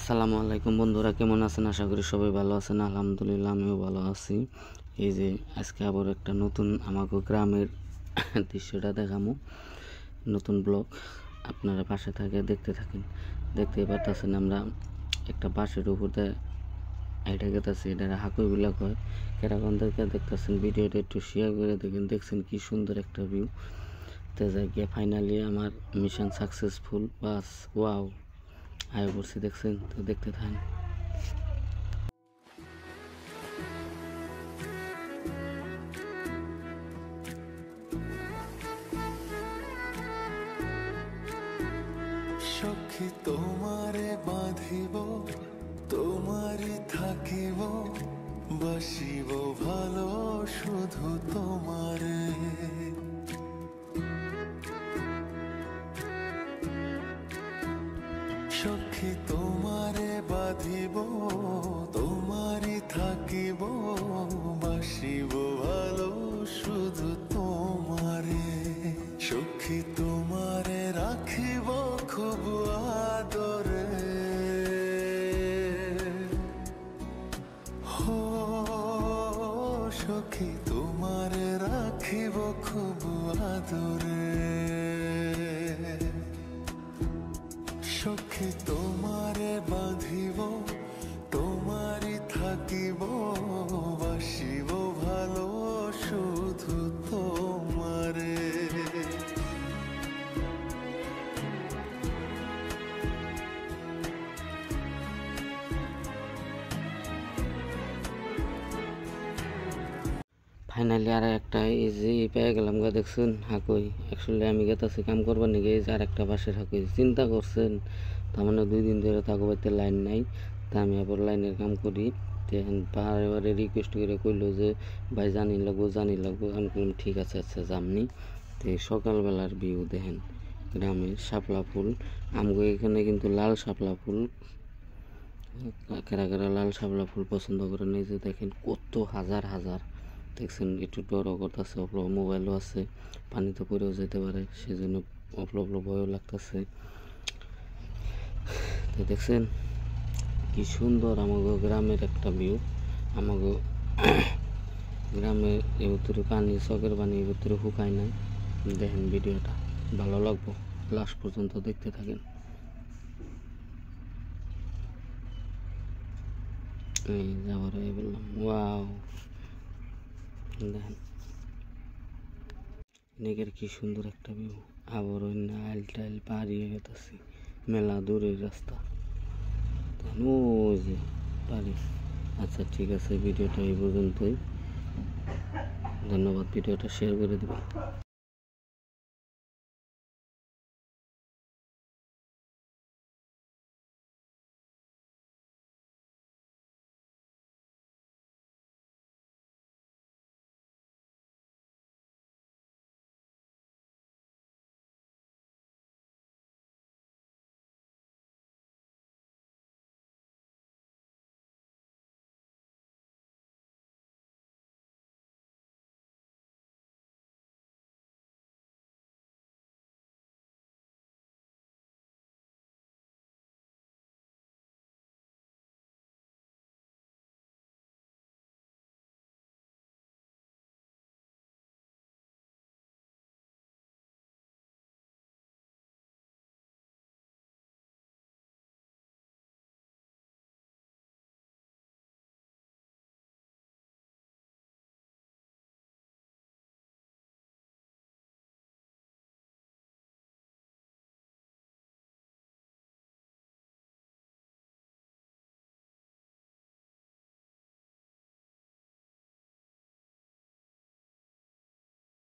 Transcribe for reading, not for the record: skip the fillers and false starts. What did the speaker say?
আসসালামু আলাইকুম বন্ধুরা, কেমন আছেন? আশা করি সবাই ভালো আছেন। আলহামদুলিল্লাহ আমিও ভালো আছি। এই যে আজকে আবার একটা নতুন আমাকে গ্রামের দৃশ্যটা দেখামো, নতুন ব্লগ। আপনারা পাশে থাকে দেখতে থাকেন। দেখতেই পারতেছেন আমরা একটা বাসের উপরে এটা গেতেছি, এটা হাকুই বিলাক হয়। কেরাগনদেরকে দেখতেছেন, ভিডিওটা একটু শেয়ার করে দেখেন। দেখছেন কি সুন্দর একটা ভিউ। তো যাই গিয়ে ফাইনালি আমার মিশন সাকসেসফুল। বাস ওয়াও, আয় করছি, দেখছেন? তো দেখতে থাকেন। সখী তোমারে বাঁধিব, তোমারই থাকিব, বাসিব ভালো শুধু তোমারে। সখী তোমারে বাঁধিব, তোমারই থাকিব, বাসিব ভালো শুধু তোমারে। সখী তোমারে রাখিব খুব আদরে, হো সখী তোমারে রাখিব খুব আদরে। সখী তোমারে বাঁধিব, তোমারই থাকিব, বাসিব ভালো শুধু তোমারে। ফাইনালি আর একটা এই যে পেয়ে গেলাম গা, দেখছেন? হাকুই অ্যাকচুয়ালি আমি গেতাছি কাম করবার নাকি, এই যে আর একটা বাসের হাকুই। চিন্তা করছেন, তার মানে 2 দিন ধরে তাকে বাড়িতে লাইন নাই। তা আমি আবার লাইনের কাম করি। এখন বারে রিকোয়েস্ট করে কইলো যে ভাই জানি লাগবো। আমি বললাম ঠিক আছে, আচ্ছা যামনি। তো সকালবেলার ভিউ দেখেন, গ্রামের শাপলা ফুল। আমগো এখানে কিন্তু লাল শাপলা ফুল, কারা লাল শাপলা ফুল পছন্দ করেন। এই যে দেখেন কত হাজার হাজার, দেখছেন? একটু ডরও করতেছে, মোবাইলও আছে, পানিতে পড়েও যেতে পারে, সেজন্য ভয়ও লাগতেছে। তো দেখছেন কি সুন্দর আমাগো গ্রামের একটা ভিউ। আমাগো গ্রামের এই ভিতরে পানি, চকের পানি এই ভিতরে শুকায় নাই। দেখেন ভিডিওটা ভালো লাগবো, লাস্ট পর্যন্ত দেখতে থাকেন। এই যাবার বললাম ওয়াও, দেখেন নেগের কি সুন্দর একটা ভিউ। আবার ওই নাইল টাইল পার হয়ে গেছে, মেলা দূরের রাস্তা, ওই যে পারি। আচ্ছা ঠিক আছে, ভিডিওটা এই পর্যন্তই। ধন্যবাদ, ভিডিওটা শেয়ার করে দেবেন।